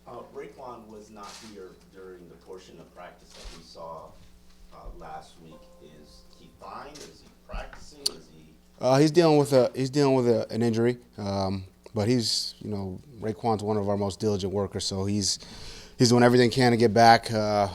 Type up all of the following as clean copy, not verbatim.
Raekwon was not here during the portion of practice that we saw last week. Is he fine? Is he practicing? Is he? He's dealing with an injury, but Raekwon's one of our most diligent workers, so he's doing everything he can to get back, and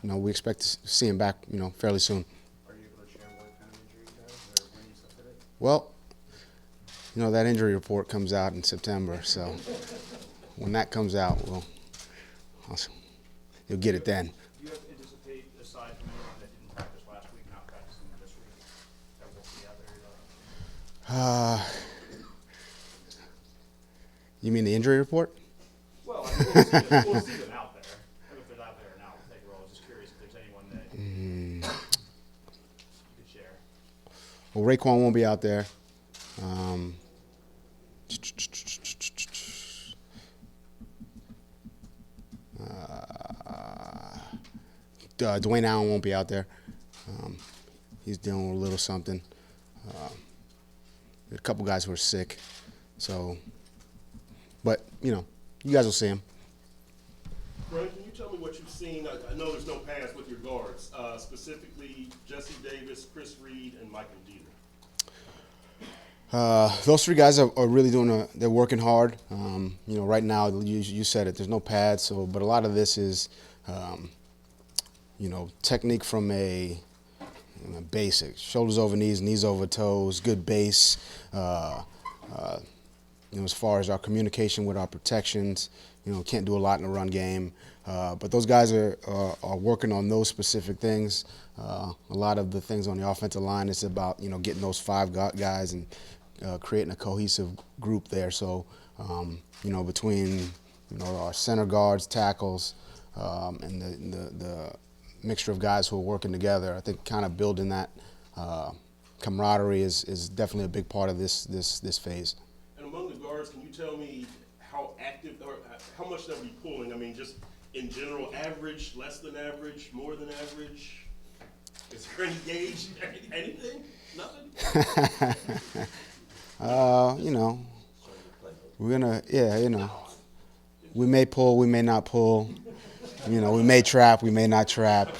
we expect to see him back fairly soon. Are you able to share what kind of injury he has or when you suffered it? Well, that injury report comes out in September, so when that comes out, you'll get it then. Do you anticipate, aside from anyone that didn't practice last week, not practicing this week, that we'll see out there? You mean the injury report? Well, I mean, we'll see them out there. I mean, if they're out there now, we'll take a roll. I was just curious if there's anyone that you could share. Well, Raekwon won't be out there. Dwayne Allen won't be out there. He's dealing with a little something. A couple guys who are sick. So, but, you guys will see him. Brian, can you tell me what you've seen? I know there's no pass with your guards, specifically Jesse Davis, Chris Reed, and Michael Dieter. Those three guys are really they're working hard. Right now, you said it, there's no pads, but a lot of this is, technique from a basic, shoulders over knees, knees over toes, good base, as far as our communication with our protections, can't do a lot in the run game. But those guys are working on those specific things. A lot of the things on the offensive line is about, getting those five guys and creating a cohesive group there. So, between, our center guards, tackles, and the mixture of guys who are working together, I think kind of building that camaraderie is definitely a big part of this phase. And among the guards, can you tell me how active or how much they'll be pulling? I mean, just in general, average, less than average, more than average? Is there any gauge? Anything? Nothing? We're gonna, we may pull, we may not pull. We may trap, we may not trap.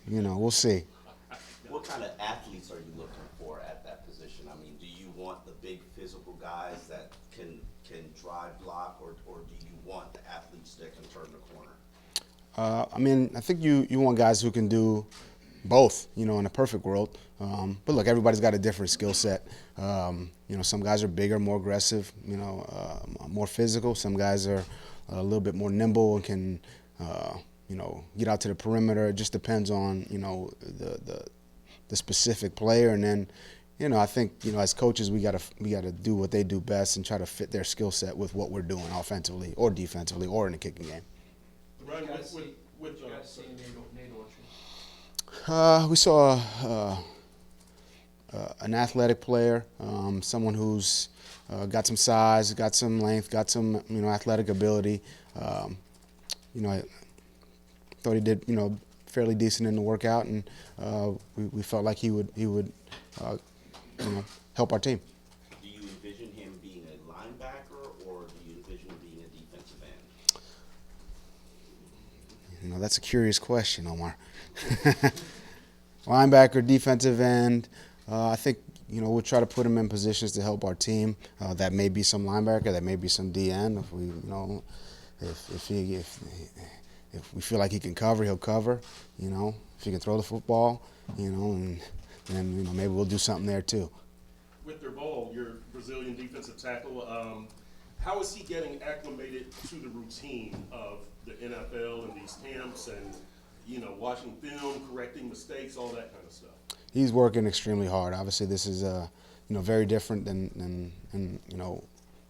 We'll see. What kind of athletes are you looking for at that position? I mean, do you want the big physical guys that can drive, block, or do you want the athletes that can turn the corner? I think you want guys who can do both, in a perfect world. But look, everybody's got a different skill set. Some guys are bigger, more aggressive, more physical. Some guys are a little bit more nimble and can, get out to the perimeter. It just depends on, the specific player. And then, I think, as coaches, we gotta do what they do best and try to fit their skill set with what we're doing offensively or defensively or in the kicking game. Brian, Did you guys see Nate Orchard? We saw an athletic player, someone who's got some size, got some length, got some athletic ability. I thought he did fairly decent in the workout, and we felt like he would help our team. Do you envision him being a linebacker, or do you envision him being a defensive end? That's a curious question, Omar. Linebacker, defensive end. I think we'll try to put him in positions to help our team. That may be some linebacker, that may be some DN. If we, if we feel like he can cover, he'll cover. If he can throw the football, and then maybe we'll do something there too. With their ball, your Brazilian defensive tackle, how is he getting acclimated to the routine of the NFL and these camps and, watching film, correcting mistakes, all that kind of stuff? He's working extremely hard. Obviously, this is very different than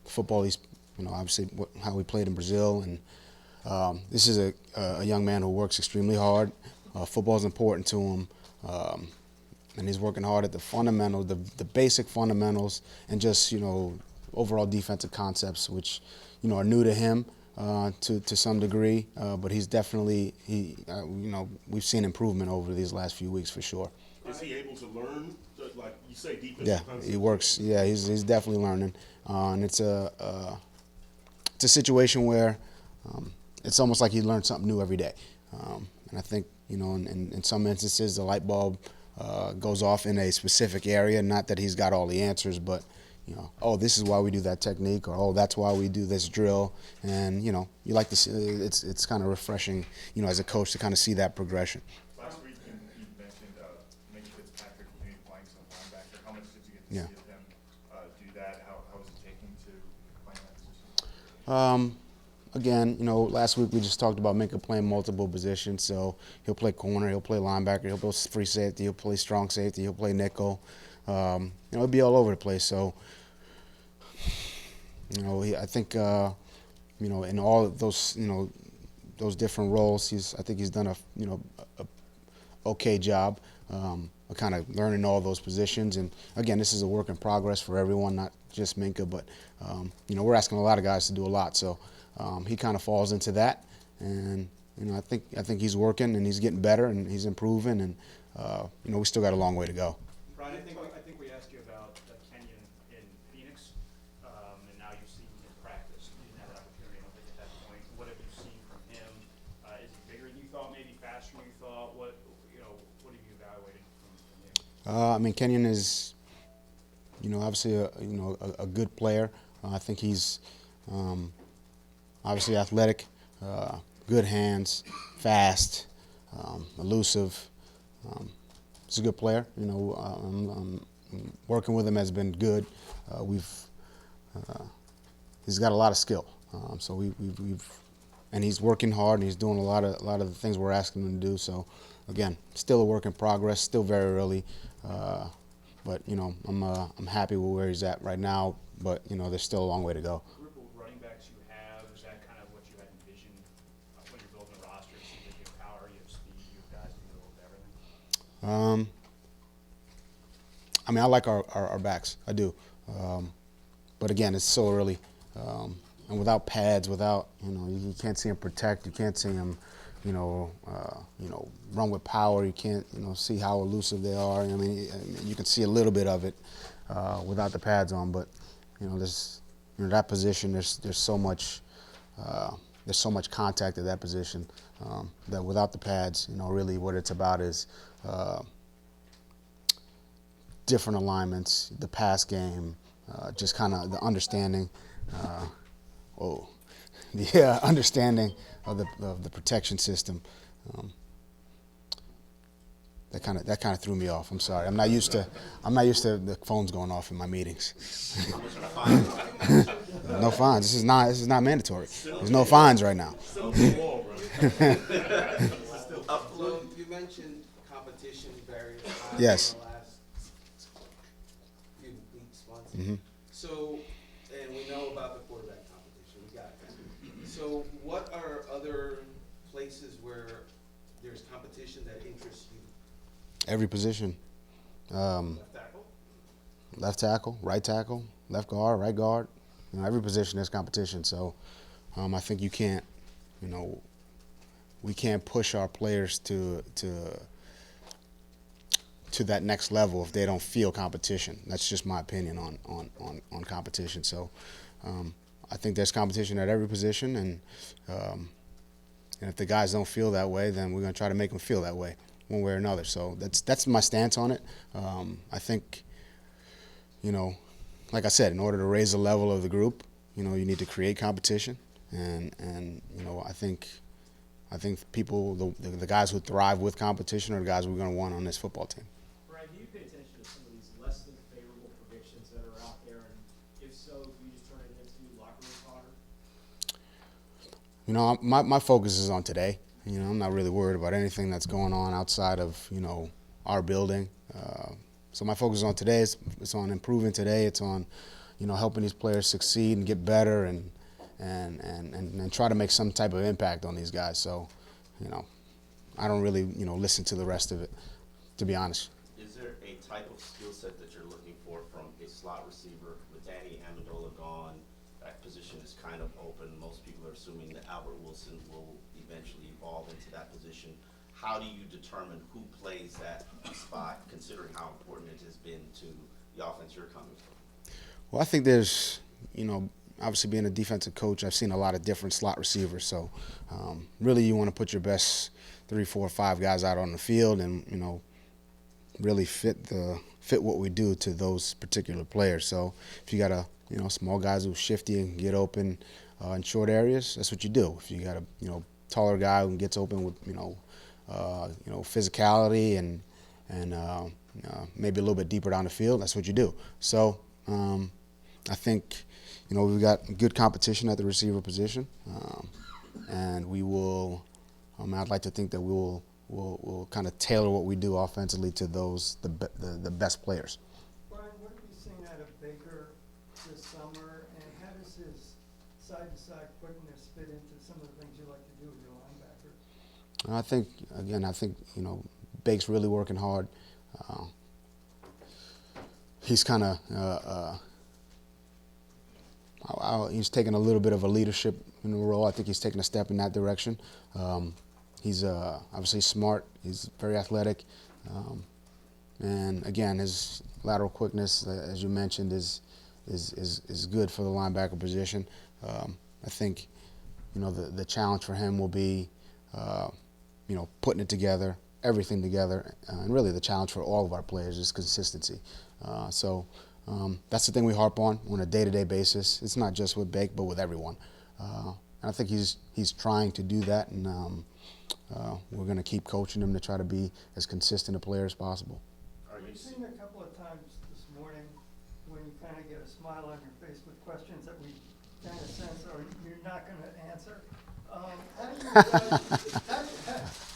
football. He's obviously how we played in Brazil, and this is a young man who works extremely hard. Football is important to him, and he's working hard at the fundamentals, the basic fundamentals, and just overall defensive concepts, which are new to him to some degree. But he's definitely we've seen improvement over these last few weeks for sure. Is he able to learn, like you say, defensive Yeah, concepts? he works. Yeah, he's definitely learning, and it's it's a situation where it's almost like he learns something new every day. And I think, in some instances, the light bulb goes off in a specific area. Not that he's got all the answers, but, oh, this is why we do that technique, or, oh, that's why we do this drill. And, you like to see, it's kind of refreshing, as a coach to kind of see that progression. Last week you mentioned maybe Fitzpatrick maybe playing some linebacker. How much did you get to Yeah. see of him do that? How was it taking to play in that position? Again, last week we just talked about Minka playing multiple positions. So he'll play corner, he'll play linebacker, he'll play free safety, he'll play strong safety, he'll play nickel. It'll be all over the place. So, I think, in all of those, those different roles, I think he's done a okay job of kind of learning all those positions. And again, this is a work in progress for everyone, not just Minka, but we're asking a lot of guys to do a lot. So he kind of falls into that, and I think he's working and he's getting better and he's improving, and we still got a long way to go. Brian, I think we asked you about Kenyon in Phoenix, and now you've seen him in practice. You didn't have an opportunity, I don't think, at that point. What have you seen from him? Is he bigger than you thought? Maybe faster than you thought? What have you evaluated from him? Kenyon is, obviously a good player. I think he's obviously athletic, good hands, fast, elusive. He's a good player. Working with him has been good. He's got a lot of skill. So and he's working hard and he's doing a lot of the things we're asking him to do. So again, still a work in progress, still very early. But I'm happy with where he's at right now. But there's still a long way to go. The group of running backs you have, is that kind of what you had envisioned when you're building a roster? It seems like you have power, you have speed, you have guys in the middle of everything. I like our backs. I do. But again, it's so early. And without pads, you can't see him protect. You can't see him, run with power. You can't, see how elusive they are. You can see a little bit of it without the pads on. But, there's, that position, there's so much contact at that position that without the pads, really what it's about is different alignments, the pass game, just kind of the understanding, understanding of the protection system. That kind of threw me off. I'm sorry. I'm not used to the phones going off in my meetings. No fines. This is not mandatory. There's no fines right now. You mentioned competition various times Yes. in the last few weeks, months. Mm-hmm. So, and we know about the quarterback competition. We got that. So, what are other places where there's competition that interests you? Every position. Left tackle? Left tackle, right tackle, left guard, right guard. Every position there's competition. So I think you can't, we can't push our players to that next level if they don't feel competition. That's just my opinion on competition. So I think there's competition at every position, and if the guys don't feel that way, then we're going to try to make them feel that way, one way or another. So that's my stance on it. I think, like I said, in order to raise the level of the group, you need to create competition, and I think people, the guys who thrive with competition are the guys we're going to want on this football team. Brian, do you pay attention to some of these less than favorable predictions that are out there, and if so, do you just turn it into locker room fodder? My focus is on today. I'm not really worried about anything that's going on outside of our building. So my focus is on today. It's on improving today. It's on helping these players succeed and get better and try to make some type of impact on these guys. So I don't really listen to the rest of it, to be honest. Is there a type of skill set that you're looking for from a slot receiver? With Danny Amendola gone, that position is kind of open. Most people are assuming that Albert Wilson will eventually evolve into that position. How do you determine who plays that spot, considering how important it has been to the offense you're coming from? Well, I think there's, obviously being a defensive coach, I've seen a lot of different slot receivers. So really, you want to put your best 3, 4, 5 guys out on the field, and really fit what we do to those particular players. So if you got small guys who are shifty and get open in short areas, that's what you do. If you got a taller guy who gets open with physicality and maybe a little bit deeper down the field, that's what you do. So I think we've got good competition at the receiver position, and we will. I'd like to think that we'll kind of tailor what we do offensively to the best players. Brian, what have you seen out of Baker this summer, and how does his side-to-side quickness fit into some of the things you like to do with your linebackers? I think Bake's really working hard. He's kind of he's taken a little bit of a leadership role. I think he's taken a step in that direction. He's obviously smart. He's very athletic, and again, his lateral quickness, as you mentioned, is good for the linebacker position. I think the challenge for him will be putting it together, everything together, and really the challenge for all of our players is consistency. So that's the thing we harp on a day-to-day basis. It's not just with Bake, but with everyone. And I think he's trying to do that, and we're going to keep coaching him to try to be as consistent a player as possible. We've seen a couple of times this morning when you kind of get a smile on your face with questions that we kind of sense or you're not going to answer. How do you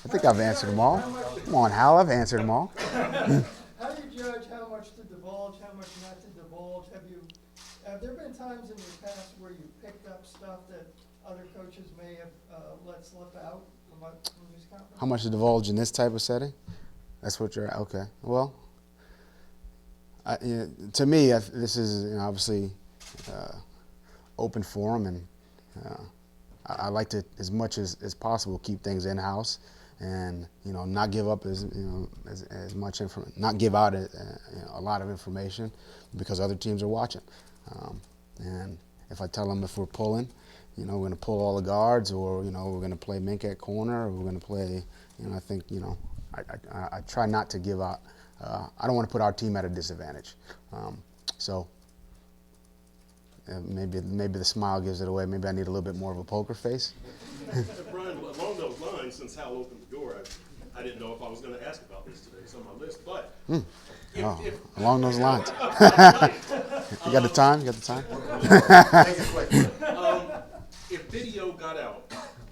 I think I've answered them all. Come on, Hal, I've answered them all. How do you judge how much to divulge, how much not to divulge? Have there been times in your past where you picked up stuff that other coaches may have let slip out from news conference? How much to divulge in this type of setting? That's what you're okay. Well, to me, this is obviously open forum, and I like to, as much as possible, keep things in house, and not give up as much not give out a lot of information because other teams are watching. And if I tell them if we're pulling, we're going to pull all the guards, or we're going to play Mink at corner, or we're going to play. I think I try not to give out. I don't want to put our team at a disadvantage. So maybe the smile gives it away. Maybe I need a little bit more of a poker face. Brian, along those lines, since Hal opened the door, I didn't know if I was going to ask about this today. It's on my list, but Along those lines. You got the time? You got the time? If video got out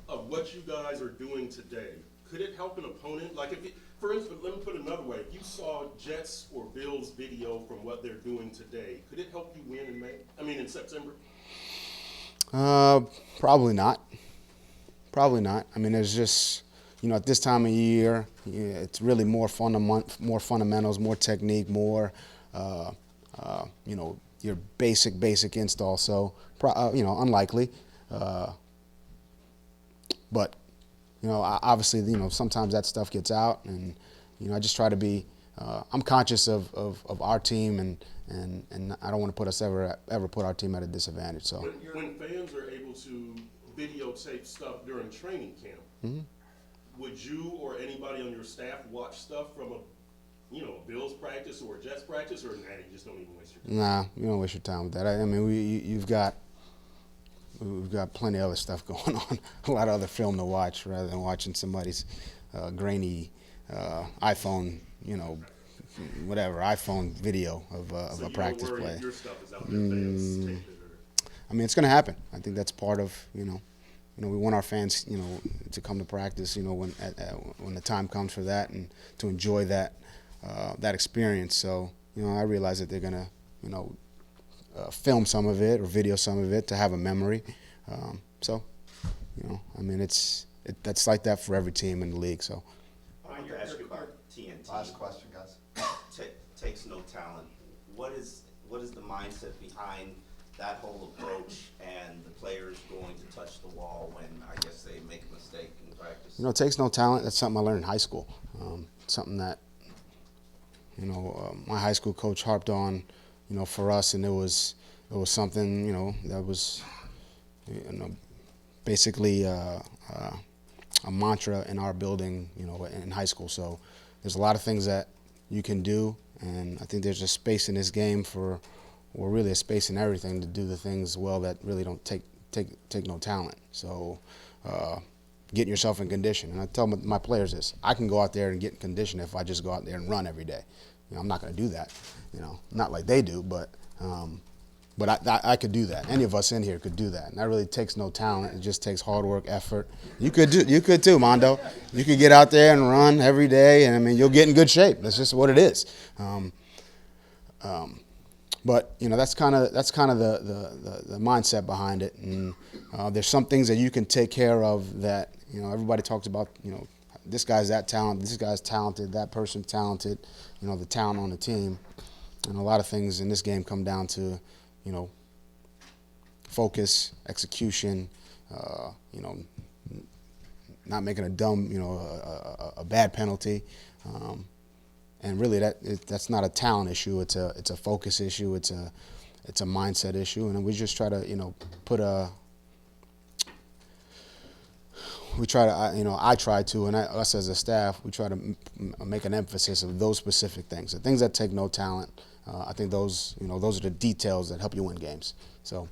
of what you guys are doing today, could it help an opponent? Like, for instance, let me put it another way. If you saw Jets or Bills video from what they're doing today, could it help you win in September? Probably not. Probably not. There's just, at this time of year, it's really more fundamentals, more technique, more, your basic install. So, unlikely. But, obviously, sometimes that stuff gets out, and, I just try to be, I'm conscious of our team, and I don't want to put us ever put our team at a disadvantage. So when fans are able to videotape stuff during training camp, mm-hmm. would you or anybody on your staff watch stuff from a Bills practice or a Jets practice, or nah, you just don't even waste your time? Nah, you don't waste your time with that. We've got plenty of other stuff going on, a lot of other film to watch rather than watching somebody's grainy iPhone, iPhone video of a practice play. So your stuff is out there, fans tape it, or? It's going to happen. I think that's part of, we want our fans, to come to practice, when the time comes for that, and to enjoy that experience. So, I realize that they're going to, film some of it or video some of it to have a memory. That's like that for every team in the league. So. I want to ask you about TNT. Last question, guys. Takes no talent. What is the mindset behind that whole approach and the players going to touch the wall when I guess they make a mistake in practice? It takes no talent. That's something I learned in high school. Something that my high school coach harped on, for us, and it was it was something, you know, that was, you know, basically a mantra in our building, you know, in high school. So there's a lot of things that you can do, and I think there's a space in this game or really a space in everything to do the things well that really don't take no talent. So getting yourself in condition. And I tell my players this: I can go out there and get in condition if I just go out there and run every day. You know, I'm not going to do that. You know, not like they do, but I could do that. Any of us in here could do that. And that really takes no talent. It just takes hard work, effort. You could too, Mondo. You could get out there and run every day, and I mean, you'll get in good shape. That's just what it is. But you know, that's kind of the mindset behind it. And there's some things that you can take care of that, you know, everybody talks about. You know, this guy's that talented, this guy's talented, that person's talented. You know, the talent on the team, and a lot of things in this game come down to, you know, focus, execution. You know, not making a dumb, you know, a bad penalty. And really, that's not a talent issue. It's a focus issue. It's a mindset issue. And we just try to, you know, I try to, and us as a staff, we try to make an emphasis of those specific things, the things that take no talent. I think those are the details that help you win games. So.